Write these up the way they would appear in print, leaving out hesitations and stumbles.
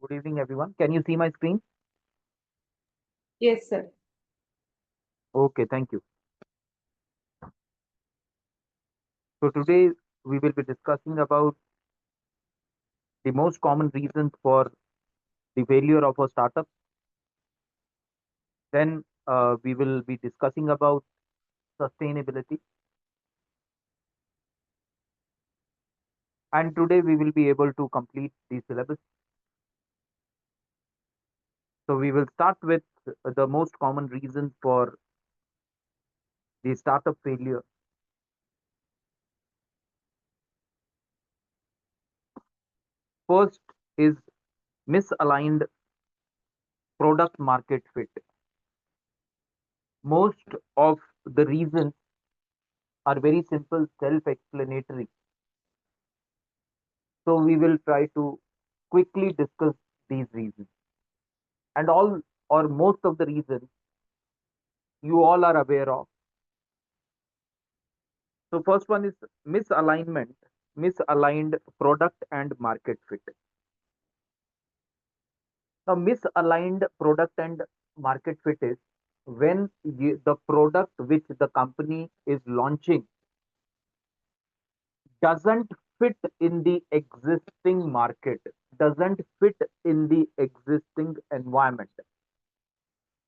Good evening, everyone. Can you see my screen? Yes, sir. Okay, thank you. So today we will be discussing about the most common reasons for the failure of a startup. Then we will be discussing about sustainability. And today we will be able to complete the syllabus. So we will start with the most common reasons for the startup failure. First is misaligned product market fit. Most of the reasons are very simple, self-explanatory. So we will try to quickly discuss these reasons. And all or most of the reasons you all are aware of. So first one is misalignment, misaligned product and market fit. Now misaligned product and market fit is when the product which the company is launching doesn't fit in the existing market, doesn't fit in the existing environment,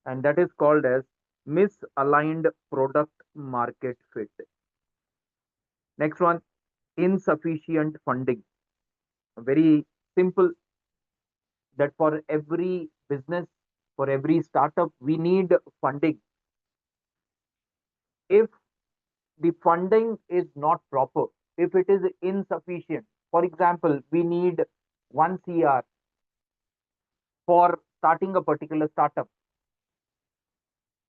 and that is called as misaligned product market fit. Next one, insufficient funding. Very simple, that for every business, for every startup, we need funding. If the funding is not proper, if it is insufficient, for example, we need 1 CR for starting a particular startup,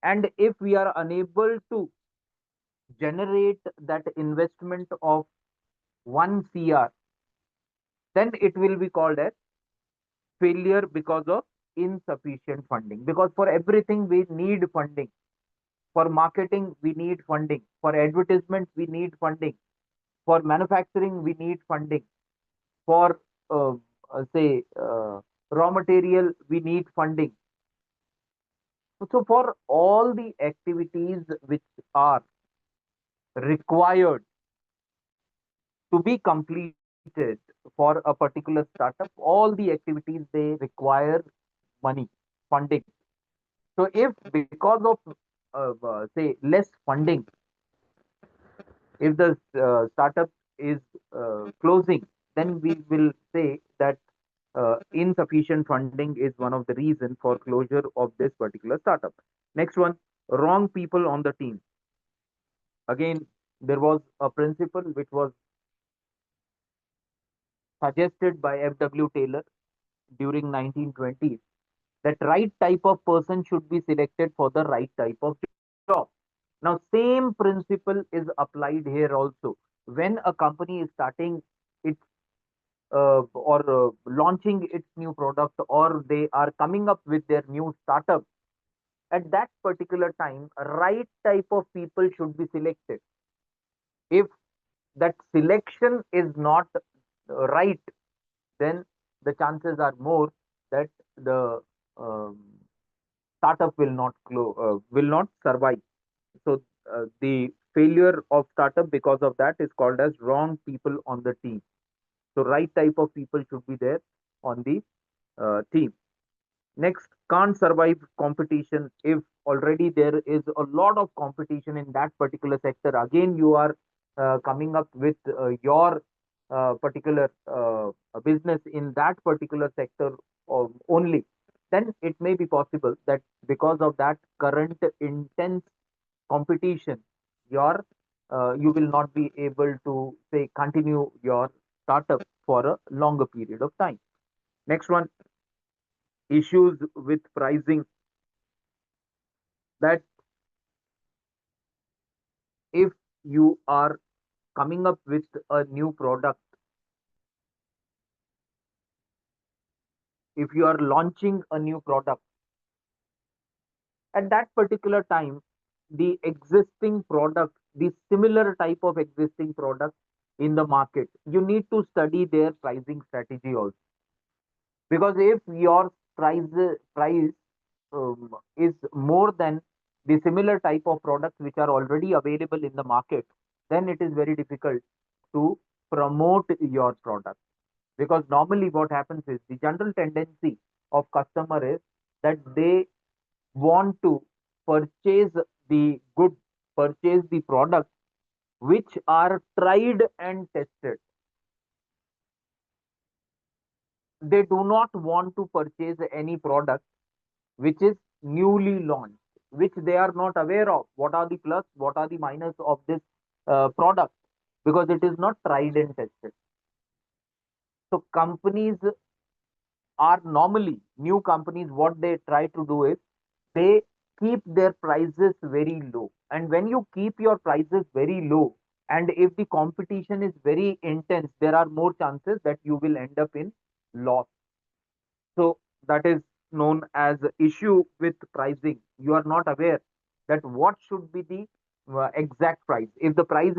and if we are unable to generate that investment of 1 CR, then it will be called as failure because of insufficient funding. Because for everything we need funding. For marketing we need funding, for advertisement we need funding, for manufacturing we need funding, for say raw material we need funding. So for all the activities which are required to be completed for a particular startup, all the activities they require money, funding. So if because of say less funding, if the startup is closing, then we will say that insufficient funding is one of the reasons for closure of this particular startup. Next one, wrong people on the team. Again, there was a principle which was suggested by F.W. Taylor during 1920s, that right type of person should be selected for the right type of job. Now, same principle is applied here also. When a company is starting its or launching its new product, or they are coming up with their new startup, at that particular time, right type of people should be selected. If that selection is not right, then the chances are more that the um, startup will not survive. So the failure of startup because of that is called as wrong people on the team. So right type of people should be there on the team. Next, can't survive competition. If already there is a lot of competition in that particular sector, again you are coming up with your particular business in that particular sector only, then it may be possible that because of that current intense competition, your you will not be able to say continue your startup for a longer period of time. Next one, issues with pricing. That if you are coming up with a new product, if you are launching a new product, at that particular time, the existing product, the similar type of existing product in the market, you need to study their pricing strategy also. Because if your price is more than the similar type of products which are already available in the market, then it is very difficult to promote your product. Because normally what happens is the general tendency of customer is that they want to purchase the good, purchase the products which are tried and tested. They do not want to purchase any product which is newly launched, which they are not aware of. What are the plus, what are the minus of this product? Because it is not tried and tested. So companies are normally, new companies, what they try to do is they keep their prices very low. And when you keep your prices very low, and if the competition is very intense, there are more chances that you will end up in loss. So that is known as issue with pricing. You are not aware that what should be the exact price. If the price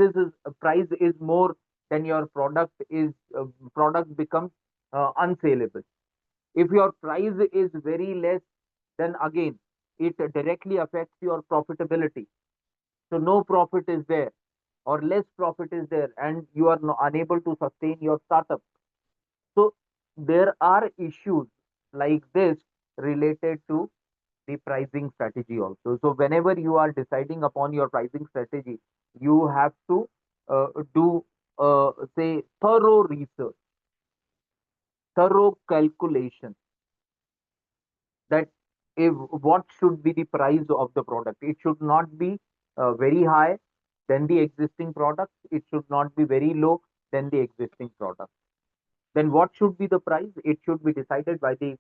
is more, then your product becomes unsaleable. If your price is very less, then again it directly affects your profitability. So no profit is there, or less profit is there, and you are unable to sustain your startup. So there are issues like this related to the pricing strategy also. So whenever you are deciding upon your pricing strategy, you have to do say thorough research, thorough calculation, that if what should be the price of the product. It should not be very high than the existing product. It should not be very low than the existing product. Then what should be the price? It should be decided by the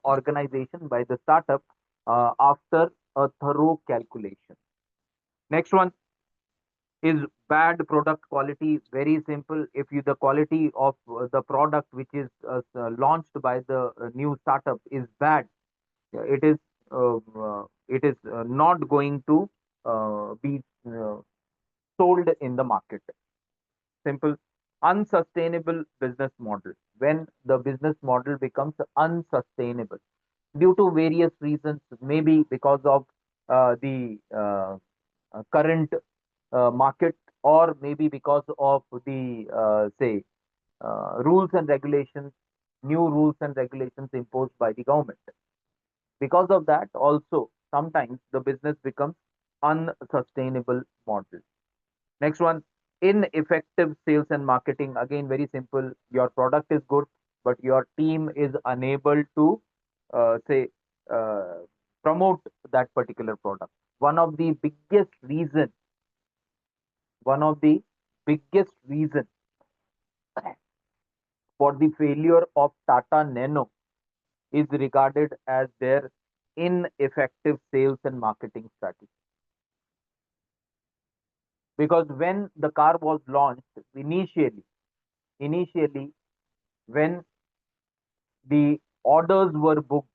organization, by the startup, after a thorough calculation. Next one is bad product quality. Very simple. If you the quality of the product which is launched by the new startup is bad, it is not going to be sold in the market. Simple. Unsustainable business model. When the business model becomes unsustainable due to various reasons, maybe because of the current market, or maybe because of the say rules and regulations, new rules and regulations imposed by the government. Because of that, also sometimes the business becomes unsustainable model. Next one, ineffective sales and marketing. Again, very simple. Your product is good, but your team is unable to say uh, promote that particular product. One of the biggest reason, one of the biggest reason for the failure of Tata Nano is regarded as their ineffective sales and marketing strategy. Because when the car was launched initially, when the orders were booked,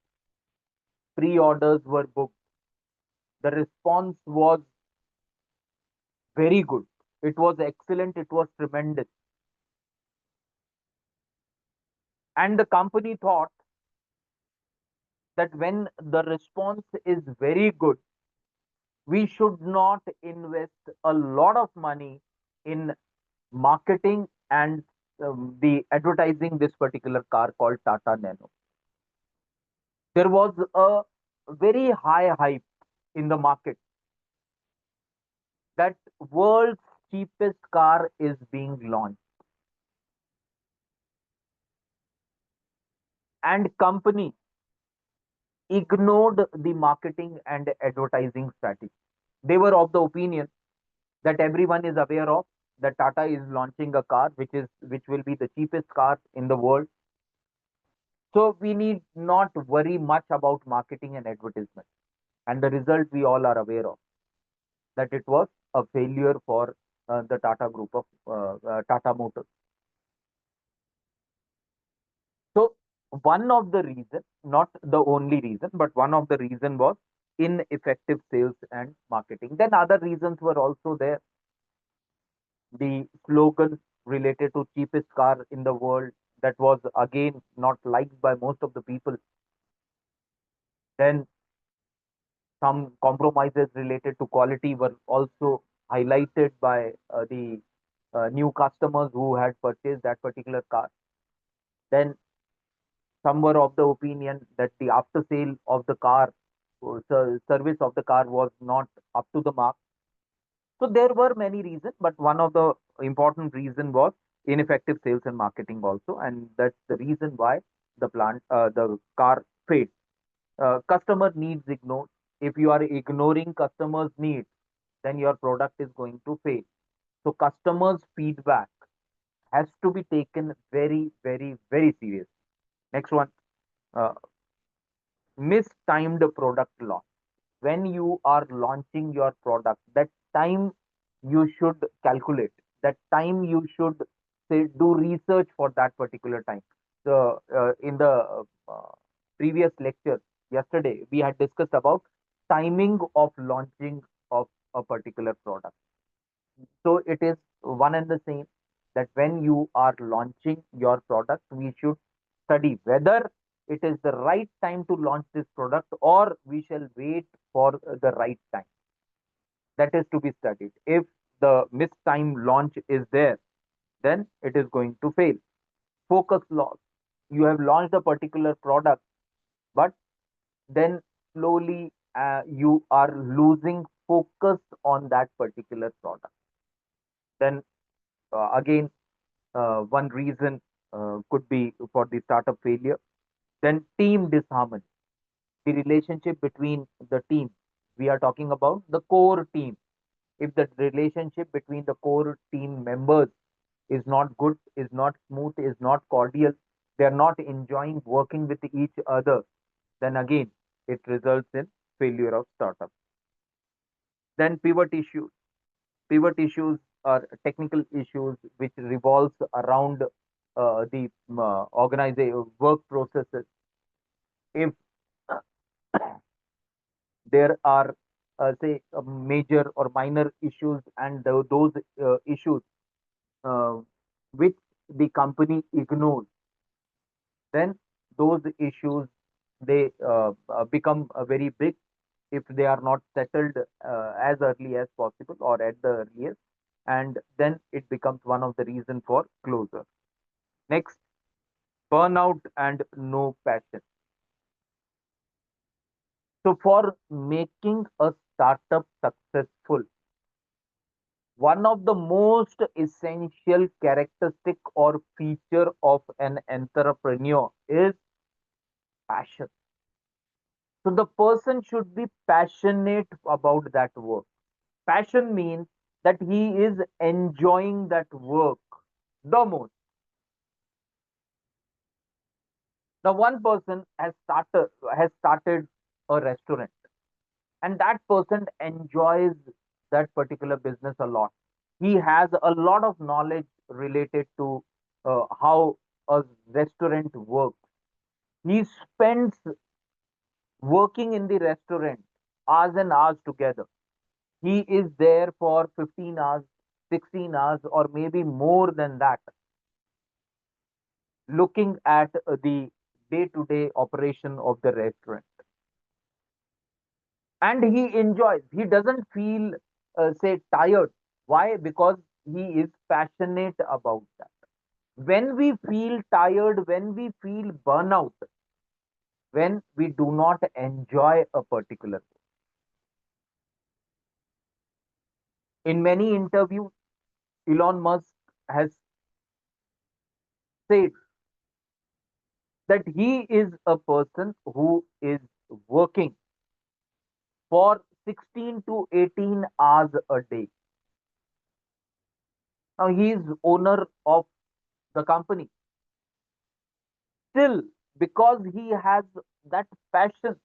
pre-orders were booked, the response was very good. It was excellent. It was tremendous. And the company thought that when the response is very good, we should not invest a lot of money in marketing and the advertising this particular car called Tata Nano. There was a very high hype in the market that world's cheapest car is being launched, and company ignored the marketing and advertising strategy. They were of the opinion that everyone is aware of, that Tata is launching a car which will be the cheapest car in the world. So we need not worry much about marketing and advertisement. And the result we all are aware of, that it was a failure for the Tata group of Tata Motors. So one of the reason, not the only reason, but one of the reason was ineffective sales and marketing. Then other reasons were also there. The slogan related to cheapest car in the world, that was again not liked by most of the people. Then some compromises related to quality were also highlighted by the new customers who had purchased that particular car. Then some were of the opinion that the after sale of the car, service of the car was not up to the mark. So there were many reasons, but one of the important reason was ineffective sales and marketing also, and that's the reason why the car failed. Customer needs ignored. If you are ignoring customers' needs, then your product is going to fail. So customers' feedback has to be taken very, very, very serious. Next one, uh, mistimed product launch. When you are launching your product, that time you should calculate. That time you should say do research for that particular time. So in the previous lecture yesterday, we had discussed about timing of launching of a particular product. So it is one and the same that when you are launching your product, we should study whether it is the right time to launch this product or we shall wait for the right time. That is to be studied. If the mistimed launch is there, then it is going to fail. Focus loss. You have launched a particular product, but then slowly you are losing focus on that particular product. Then again, one reason could be for the startup failure. Then team disharmony, the relationship between the team. We are talking about the core team. If the relationship between the core team members is not good, is not smooth, is not cordial, they are not enjoying working with each other, then again it results in failure of startup. Then pivot issues. Pivot issues are technical issues which revolves around the organization work processes. If there are say major or minor issues and those issues uh, which the company ignores, then those issues they become very big if they are not settled as early as possible or at the earliest, and then it becomes one of the reason for closure. Next, burnout and no passion. So for making a startup successful, one of the most essential characteristic or feature of an entrepreneur is passion. So the person should be passionate about that work. Passion means that he is enjoying that work the most. Now one person has started a restaurant, and that person enjoys that particular business a lot. He has a lot of knowledge related to how a restaurant works. He spends working in the restaurant hours and hours together. He is there for 15 hours, 16 hours, or maybe more than that, looking at the day to day operation of the restaurant. And he enjoys, he doesn't feel, say, tired. Why? Because he is passionate about that. When we feel tired, when we feel burnout, when we do not enjoy a particular work. In many interviews, Elon Musk has said that he is a person who is working for 16 to 18 hours a day. Now he is owner of the company. Still, because he has that passion,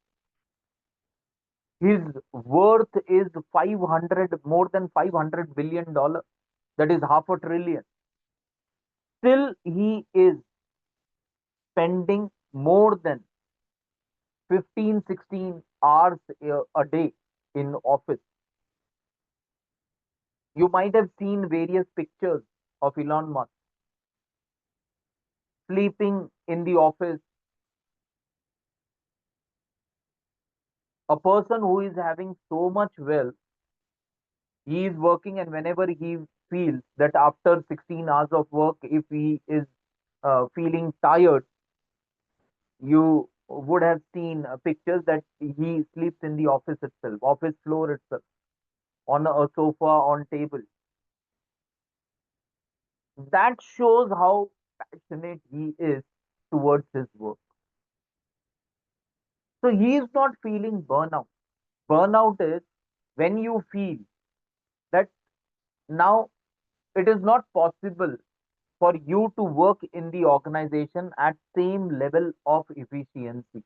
his worth is 500, more than $500 billion. That is half a trillion. Still, he is spending more than 15, 16 hours a day in office. You might have seen various pictures of Elon Musk sleeping in the office, a person who is having so much wealth, he is working, and whenever he feels that after 16 hours of work, if he is feeling tired, you would have seen pictures that he sleeps in the office itself, office floor itself, on a sofa, on table. That shows how passionate he is towards his work. So he is not feeling burnout. Burnout is when you feel that now it is not possible for you to work in the organization at same level of efficiency.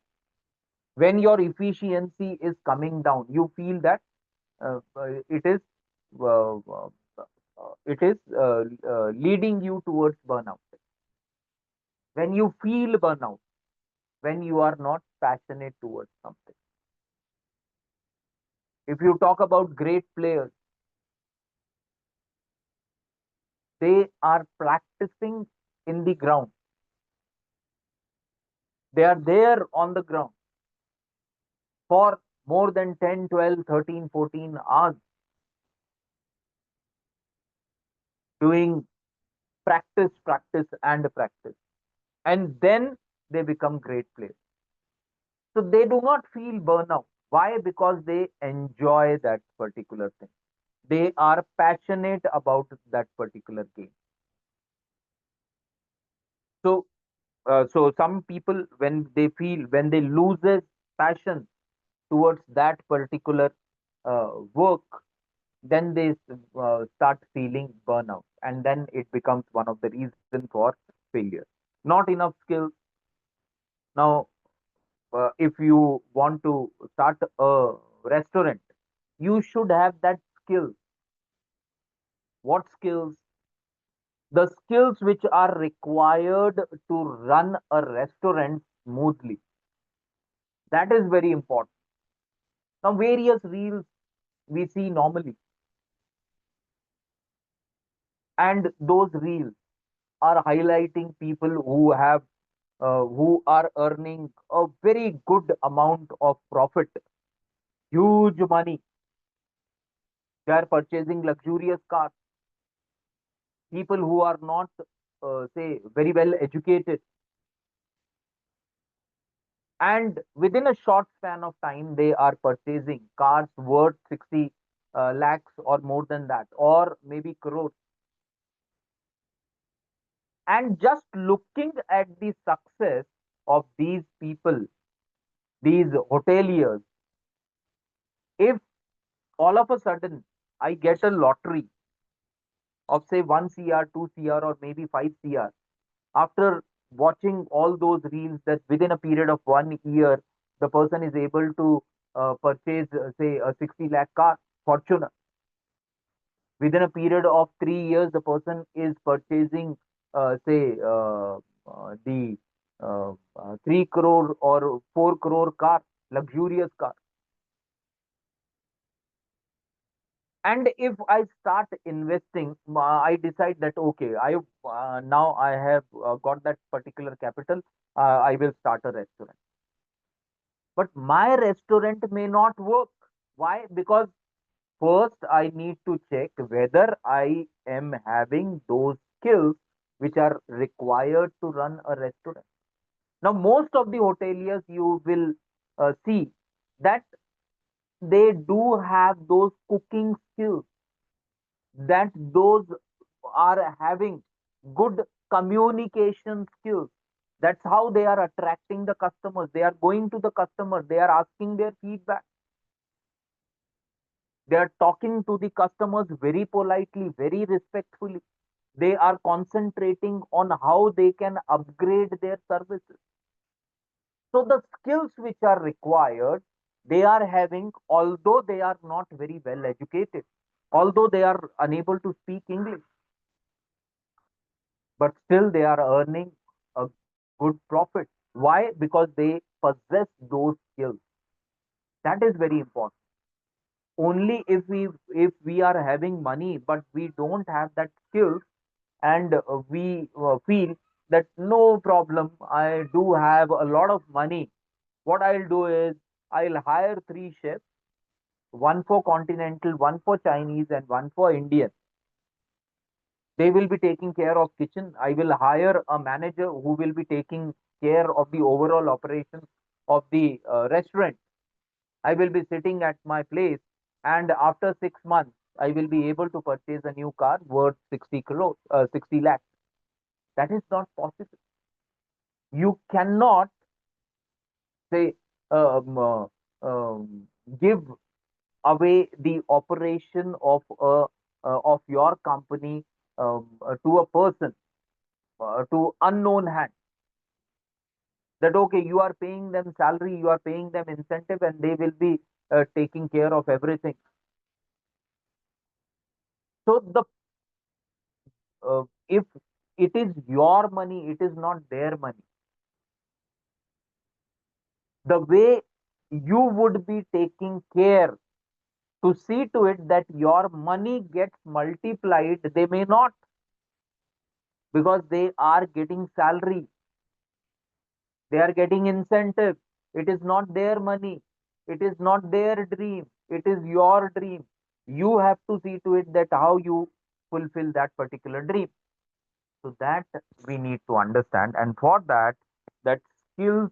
When your efficiency is coming down, you feel that it is uh, uh, leading you towards burnout. When you feel burnout, when you are not passionate towards something. If you talk about great players, they are practicing in the ground. They are there on the ground for more than 10, 12, 13, 14 hours doing practice, practice, and practice. And then they become great players. So they do not feel burnout. Why? Because they enjoy that particular thing. They are passionate about that particular game. So, so some people, when they feel, when they loses passion towards that particular work, then they start feeling burnout, and then it becomes one of the reasons for failure. Not enough skills. Now, if you want to start a restaurant, you should have that skill. What skills? The skills which are required to run a restaurant smoothly. That is very important. Now, various reels we see normally, and those reels are highlighting people who are earning a very good amount of profit, huge money. They are purchasing luxurious cars. People who are not, say, very well educated, and within a short span of time, they are purchasing cars worth 60 lakhs or more than that, or maybe crores. And just looking at the success of these people, these hoteliers, if all of a sudden I get a lottery of say 1 CR, 2 CR, or maybe 5 CR, after watching all those reels, that within a period of 1 year, the person is able to purchase, say, a 60 lakh car, Fortuner. Within a period of 3 years, the person is purchasing, say, the 3 crore or 4 crore car, luxurious car. And if I start investing, I decide that okay, I now I have got that particular capital, I will start a restaurant. But my restaurant may not work. Why? Because first I need to check whether I am having those skills which are required to run a restaurant. Now most of the hoteliers, you will see that they do have those cooking skills, that those are having good communication skills. That's how they are attracting the customers. They are going to the customer, they are asking their feedback, they are talking to the customers very politely, very respectfully. They are concentrating on how they can upgrade their services. So the skills which are required, they are having, although they are not very well educated, although they are unable to speak English, but still they are earning a good profit. Why? Because they possess those skills. That is very important. Only if we are having money but we don't have that skills, and we feel that no problem, I do have a lot of money. What I'll do is I'll hire three chefs, one for continental, one for Chinese, and one for Indian. They will be taking care of kitchen. I will hire a manager who will be taking care of the overall operations of the restaurant. I will be sitting at my place, and after 6 months, I will be able to purchase a new car worth 60 lakhs. That is not possible. You cannot say um, uh, um, give away the operation of your company to a person, to unknown hand. That okay, you are paying them salary, you are paying them incentive, and they will be taking care of everything. So the if it is your money, it is not their money. The way you would be taking care to see to it that your money gets multiplied, they may not, because they are getting salary, they are getting incentive. It is not their money, it is not their dream, it is your dream. You have to see to it that how you fulfill that particular dream. So that we need to understand, and for that, that skills,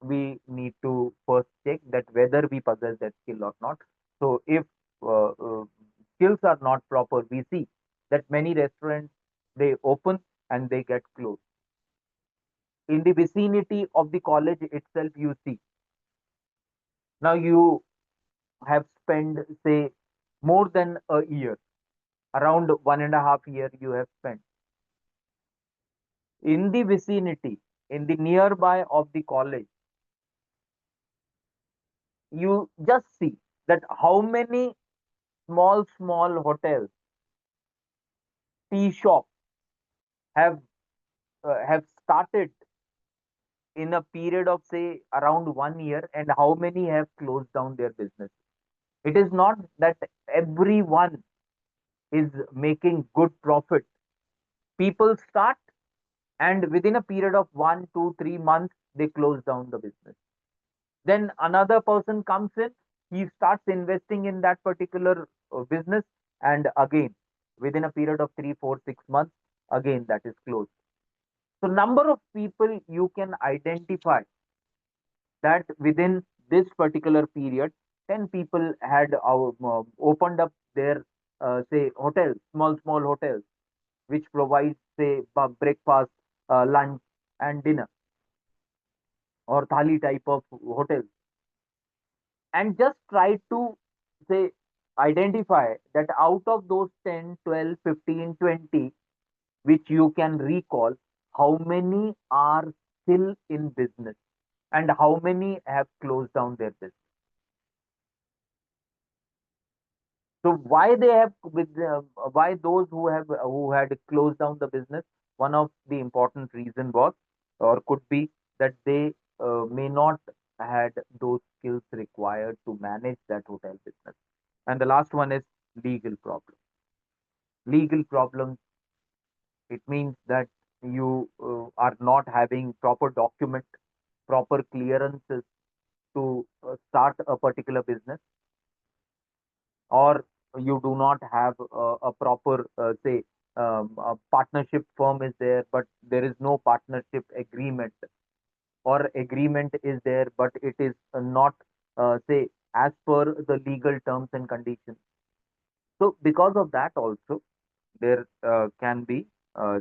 we need to first check that whether we possess that skill or not. So if skills are not proper, we see that many restaurants, they open and they get closed. In the vicinity of the college itself, you see, now you have spent, say, more than a year, around 1.5 year you have spent in the vicinity, in the nearby of the college. You just see that how many small hotels, tea shops have started in a period of, say, around 1 year, and how many have closed down their business. It is not that everyone is making good profit. People start, and within a period of 1, 2, 3 months, they close down the business. Then another person comes in, he starts investing in that particular business, and again, within a period of 3, 4, 6 months, again that is closed. So number of people you can identify that within this particular period, 10 people had opened up their, say, hotels, small hotels, which provides, say, breakfast, lunch, and dinner, or thali type of hotels. And just try to, say, identify that out of those 10, 12, 15, 20, which you can recall, how many are still in business and how many have closed down their business. So why they have why those who had closed down the business? One of the important reason was, or could be, that they may not had those skills required to manage that hotel business. And the last one is legal problem. Legal problems. It means that you are not having proper document, proper clearances to start a particular business, or you do not have a proper, say, a partnership firm is there, but there is no partnership agreement, or agreement is there, but it is not, say, as per the legal terms and conditions. So because of that also, there can be,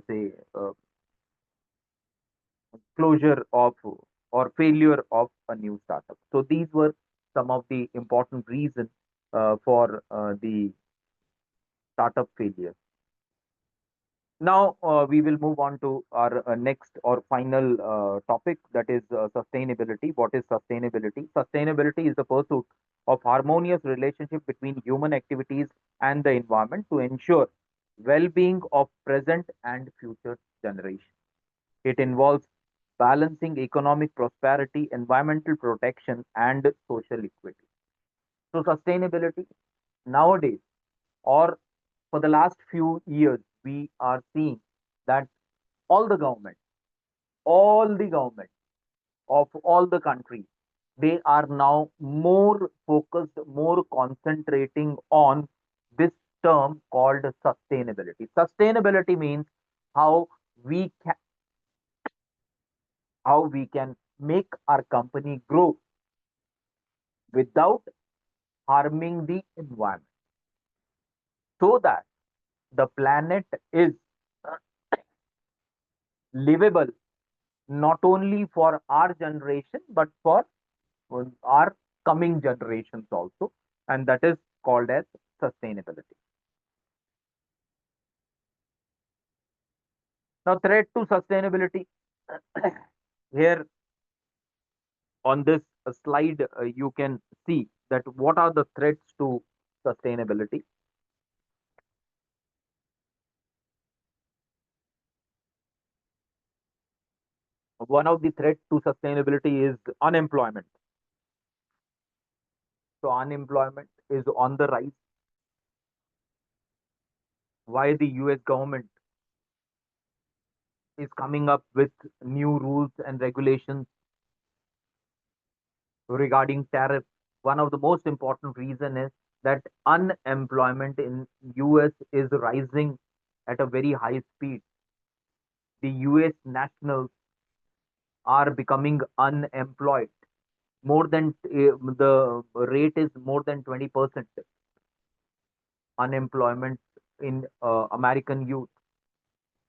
say, closure of or failure of a new startup. So these were some of the important reasons for the startup failure. Now we will move on to our next or final topic, that is sustainability. What is sustainability? Sustainability is the pursuit of harmonious relationship between human activities and the environment to ensure well-being of present and future generations. It involves balancing economic prosperity, environmental protection, and social equity. So sustainability nowadays, or for the last few years, we are seeing that all the government. all the governments of all the countries, they are now more focused, more concentrating on this term called sustainability. Sustainability means how we can, how we can make our company grow without harming the environment, so that the planet is livable not only for our generation but for our coming generations also, and that is called as sustainability. Now, threat to sustainability. Here on this slide, you can see that what are the threats to sustainability. One of the threats to sustainability is unemployment. So unemployment is on the rise. Why the US government is coming up with new rules and regulations regarding tariffs? One of the most important reason is that unemployment in US is rising at a very high speed. The US nationals are becoming unemployed. More than the rate is more than 20% unemployment in American youth.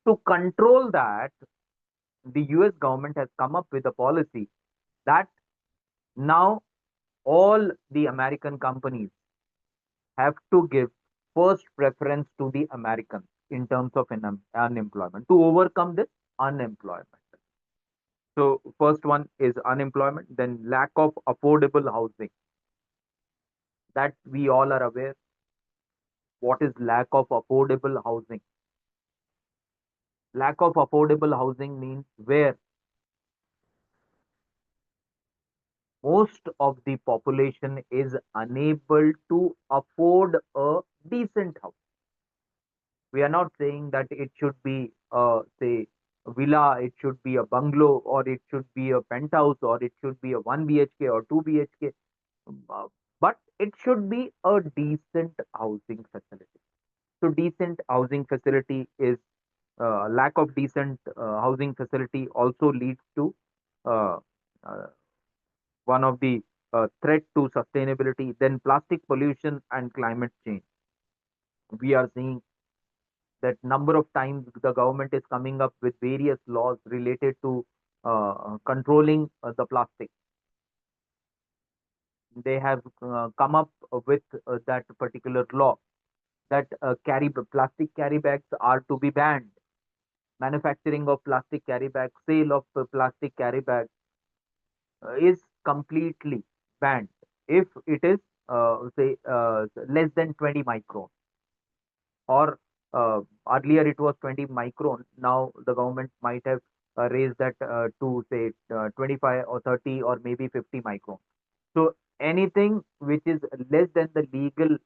To control that, the US government has come up with a policy that now all the American companies have to give first preference to the Americans in terms of unemployment to overcome this unemployment. So, first one is unemployment, then lack of affordable housing. That we all are aware. What is lack of affordable housing? Lack of affordable housing means where most of the population is unable to afford a decent house. We are not saying that it should be say a villa, it should be a bungalow, or it should be a penthouse, or it should be a 1 BHK or 2 BHK, uh, but it should be a decent housing facility. So decent housing facility is lack of decent housing facility also leads to uh, uh, one of the threat to sustainability. Then plastic pollution and climate change. We are seeing that number of times the government is coming up with various laws related to controlling the plastic. They have come up with that particular law that plastic carry bags are to be banned. Manufacturing of plastic carry bags, sale of plastic carry bags is completely banned if it is say less than 20 micron, or earlier it was 20 micron. Now the government might have raised that to say 25 or 30 or maybe 50 micron. So anything which is less than the legal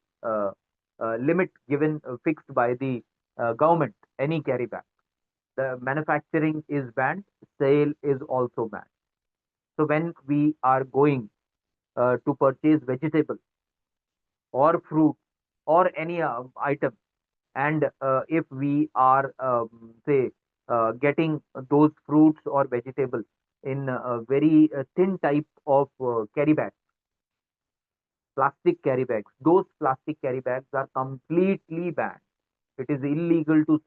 limit given fixed by the government, any carry bag, the manufacturing is banned, sale is also banned. So when we are going to purchase vegetable or fruit or any item, and if we are say getting those fruits or vegetable in a very thin type of carry bag, plastic carry bags, those plastic carry bags are completely banned. It is illegal to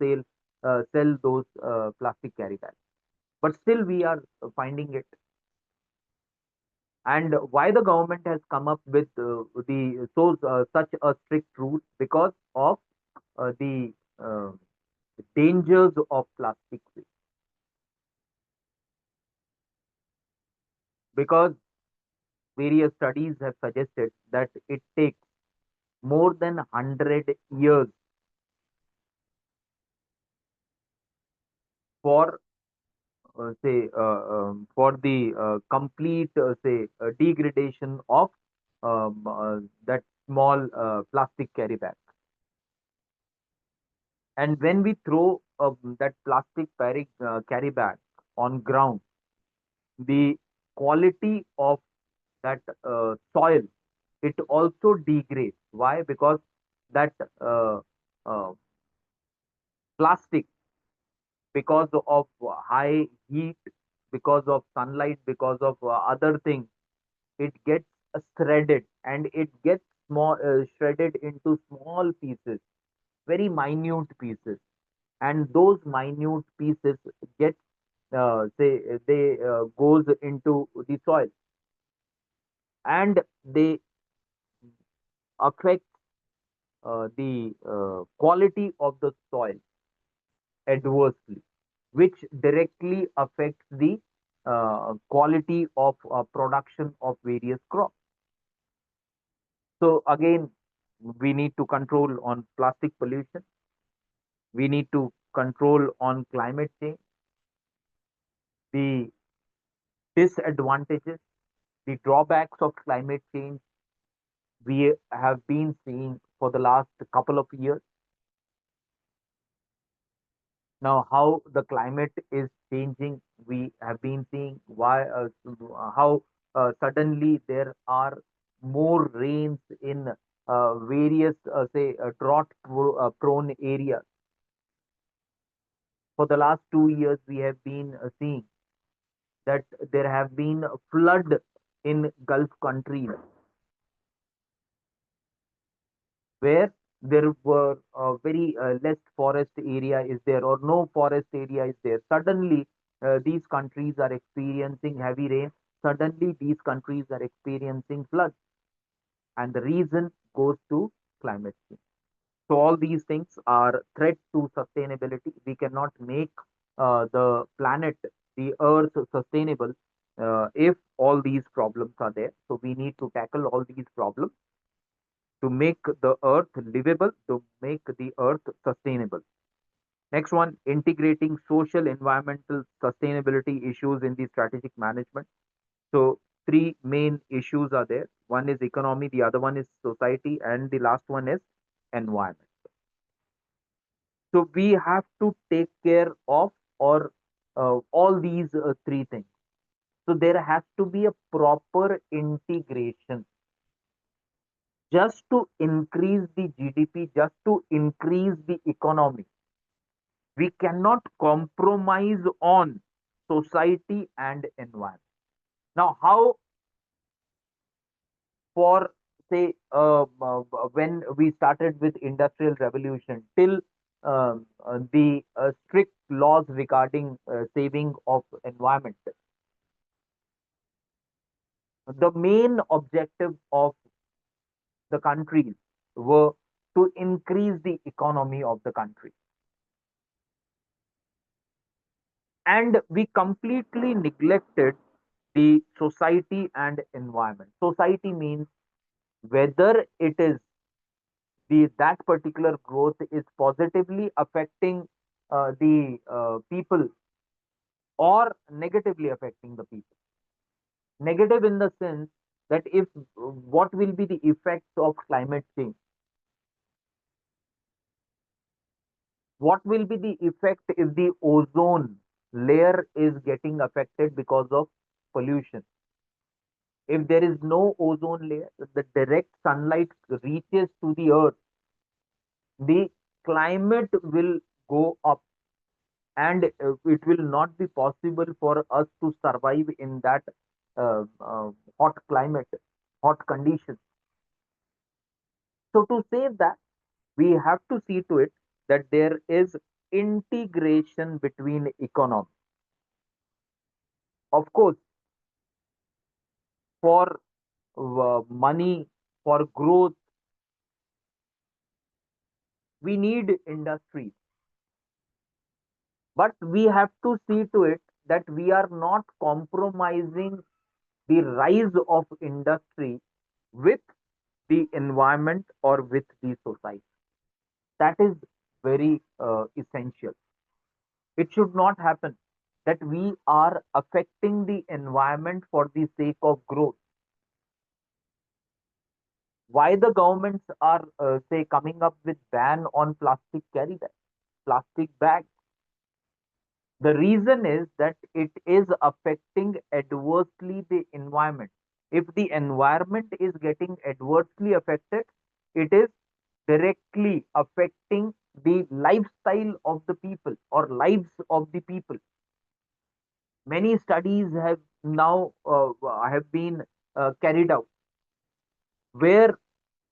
sell those plastic carry bags, but still we are finding it. And why the government has come up with the so such a strict rule? Because of the dangers of plastic waste. Because various studies have suggested that it takes more than 100 years for for the complete degradation of that small plastic carry bag. And when we throw that plastic carry bag on ground, the quality of that soil, it also degrades. Why? Because that uh, plastic, because of high heat, because of sunlight, because of other things, it gets shredded, and it gets shredded into small pieces, very minute pieces, and those minute pieces get say they goes into the soil, and they affect the quality of the soil adversely, which directly affects the quality of production of various crops. So again, we need to control on plastic pollution. We need to control on climate change, the disadvantages, the drawbacks of climate change we have been seeing for the last couple of years. Now, how the climate is changing, we have been seeing why, how suddenly there are more rains in various, say, prone areas. For the last 2 years, we have been seeing that there have been flood in Gulf countries where there were very less forest area is there, or no forest area is there. Suddenly, these countries are experiencing heavy rain. Suddenly, these countries are experiencing floods, and the reason goes to climate change. So all these things are threat to sustainability. We cannot make the planet, the Earth, sustainable if all these problems are there. So we need to tackle all these problems to make the earth livable, to make the earth sustainable. Next one, integrating social, environmental, sustainability issues in the strategic management. So three main issues are there. One is economy, the other one is society, and the last one is environment. So we have to take care of or all these three things. So there has to be a proper integration just to increase the GDP, just to increase the economy. We cannot compromise on society and environment. Now, how for say when we started with industrial revolution till the strict laws regarding saving of environment, the main objective of the countries were to increase the economy of the country, and we completely neglected the society and environment. Society means whether it is the that particular growth is positively affecting the people or negatively affecting the people. Negative in the sense that if what will be the effects of climate change, what will be the effect if the ozone layer is getting affected because of pollution. If there is no ozone layer, the direct sunlight reaches to the earth, the climate will go up, and it will not be possible for us to survive in that hot climate, hot conditions. So to save that, we have to see to it that there is integration between economy. Of course, for money, for growth, we need industries, but we have to see to it that we are not compromising the rise of industry with the environment or with the society. That is very essential. It should not happen that we are affecting the environment for the sake of growth. Why the governments are say coming up with ban on plastic carry bags, plastic bags? The reason is that it is affecting adversely the environment. If the environment is getting adversely affected, it is directly affecting the lifestyle of the people or lives of the people. Many studies have now have been carried out where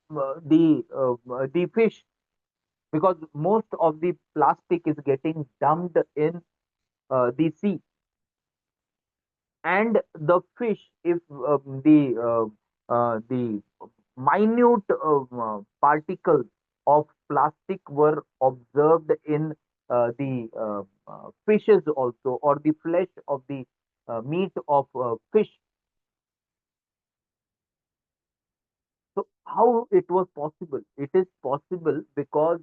the fish, because most of the plastic is getting dumped in the sea, and the fish, if the minute particles of plastic were observed in the fishes also, or the flesh of the meat of fish. So how it was possible? It is possible because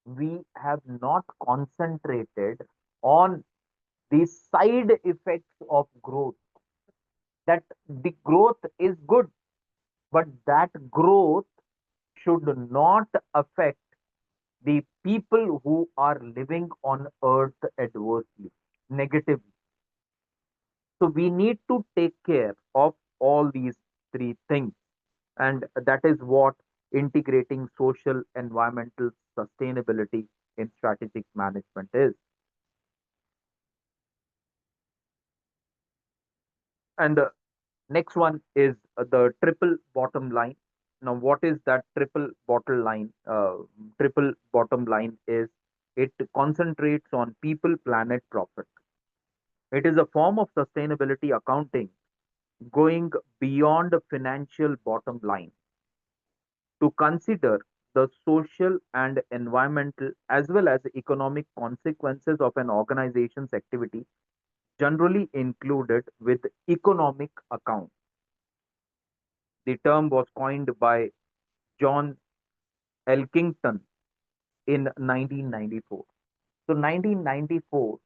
we have not concentrated on the side effects of growth. That the growth is good, but that growth should not affect the people who are living on earth adversely, negatively. So we need to take care of all these three things. And that is what integrating social environmental sustainability in strategic management is. And the next one is the triple bottom line. Now, what is that triple bottom line? Triple bottom line is it concentrates on people, planet, profit. It is a form of sustainability accounting going beyond the financial bottom line to consider the social and environmental as well as economic consequences of an organization's activity, generally included with economic account. The term was coined by John Elkington in 1994. So 1994,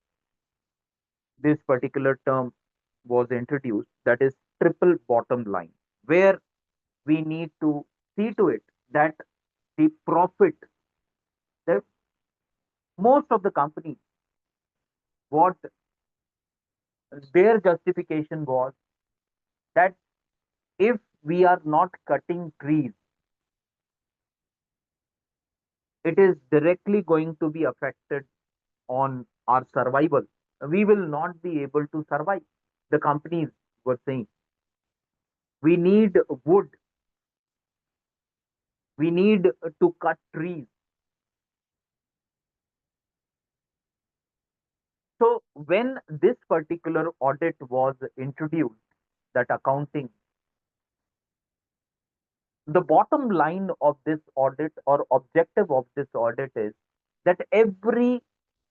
this particular term was introduced, that is triple bottom line, where we need to see to it that the profit, that most of the companies, what their justification was that if we are not cutting trees, it is directly going to be affected on our survival. We will not be able to survive. The companies were saying we need wood, we need to cut trees. So when this particular audit was introduced, that accounting, the bottom line of this audit or objective of this audit is that every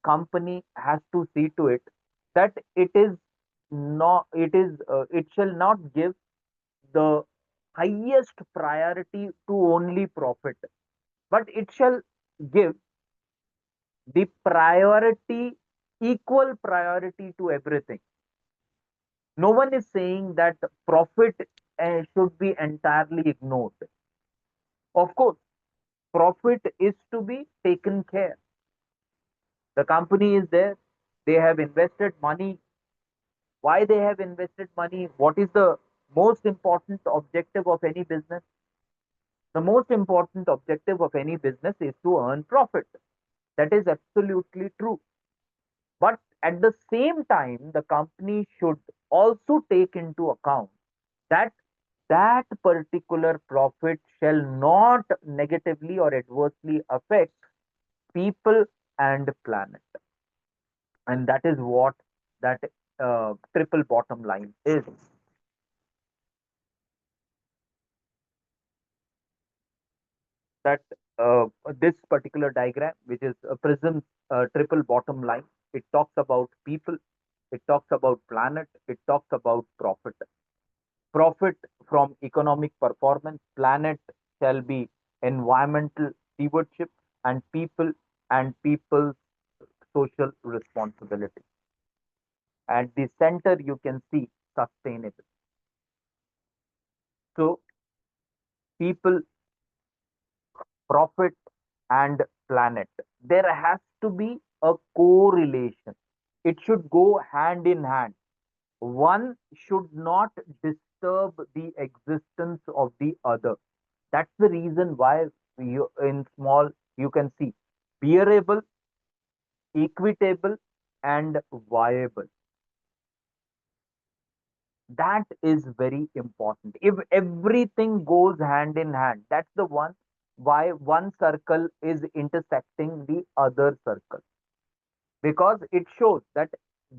company has to see to it that it shall not give the highest priority to only profit, but it shall give the priority, equal priority to everything. No one is saying that profit should be entirely ignored. Of course, profit is to be taken care. The company is there, they have invested money. Why they have invested money? What is the most important objective of any business? The most important objective of any business is to earn profit. That is absolutely true. But at the same time, the company should also take into account that that particular profit shall not negatively or adversely affect people and planet. And that is what that triple bottom line is. That this particular diagram, which is a prism triple bottom line, it talks about people, it talks about planet, it talks about profit. Profit from economic performance, planet shall be environmental stewardship, and people's social responsibility. At the center, you can see sustainable. So, people, profit, and planet. There has to be a correlation. It should go hand in hand. One should not disturb the existence of the other. That's the reason why you, in small, you can see bearable, equitable, and viable. That is very important. If everything goes hand in hand, that's the one why one circle is intersecting the other circle, because it shows that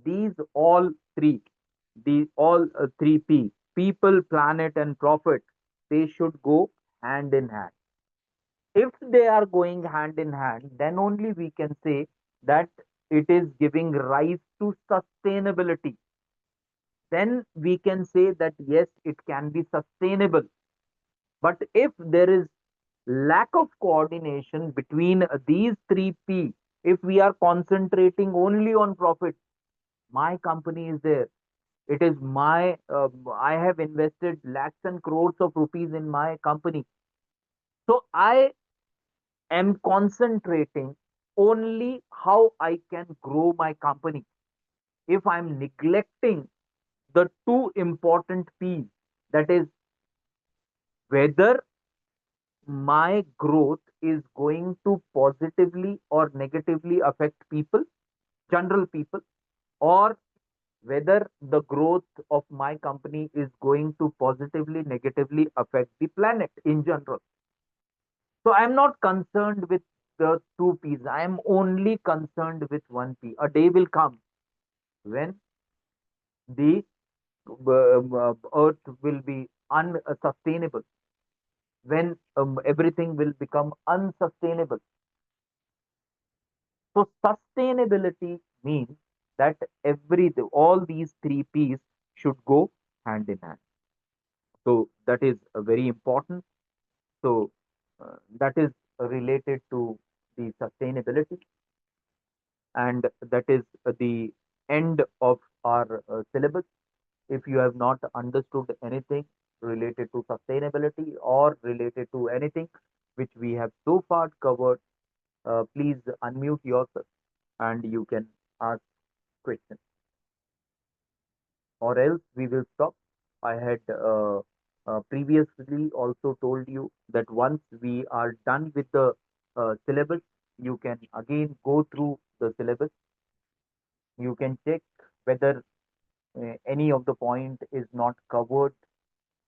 these all three, the all three P, people, planet, and profit, they should go hand in hand. If they are going hand in hand, then only we can say that it is giving rise to sustainability. Then we can say that yes, it can be sustainable. But if there is lack of coordination between these three P, if we are concentrating only on profit, my company is there. It is I have invested lakhs and crores of rupees in my company. So I am concentrating only how I can grow my company. If I'm neglecting the two important P's, that is whether my growth is going to positively or negatively affect people, general people, or whether the growth of my company is going to positively, negatively affect the planet in general. So I'm not concerned with the two P's. I am only concerned with one P. A day will come when the earth will be unsustainable, when everything will become unsustainable. So sustainability means that all these three P's should go hand in hand. So that is very important. So that is related to the sustainability, and that is the end of our syllabus. If you have not understood anything related to sustainability or related to anything which we have so far covered, please unmute yourself and you can ask questions, or else we will stop. I had previously also told you that once we are done with the syllabus, you can again go through the syllabus. You can check whether any of the point is not covered,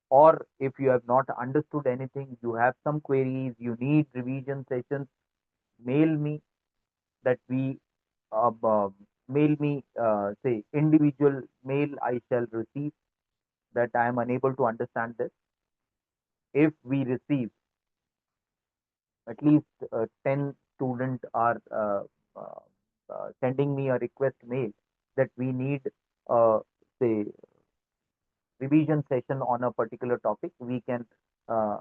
or if you have not understood anything, you have some queries, you need revision sessions, mail me that we mail me, say individual mail, I shall receive that I am unable to understand this. If we receive at least 10 students are uh, sending me a request mail that we need, say, revision session on a particular topic, we can uh,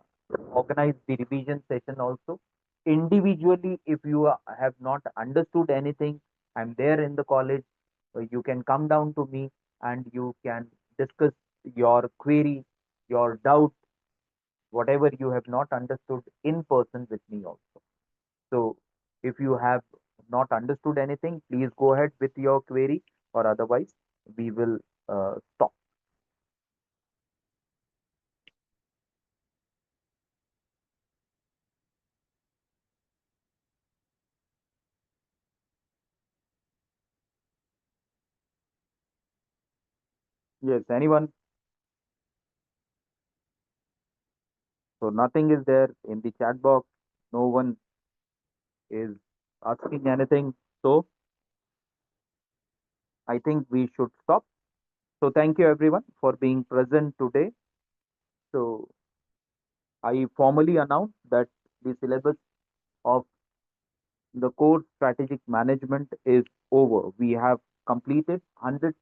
organize the revision session also. Individually, if you have not understood anything, I'm there in the college. You can come down to me and you can discuss your query, your doubt, whatever you have not understood in person with me also. So, if you have not understood anything, please go ahead with your query, or otherwise, we will stop. Yes, anyone? So nothing is there in the chat box. No one is asking anything. So I think we should stop. So thank you everyone for being present today. So I formally announce that the syllabus of the course strategic management is over. We have completed 100%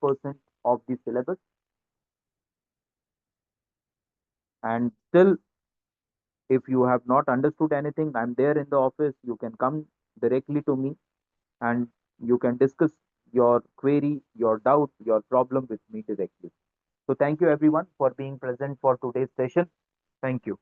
of the syllabus, and still, if you have not understood anything, I'm there in the office. You can come directly to me and you can discuss your query, your doubt, your problem with me directly. So thank you everyone for being present for today's session. Thank you.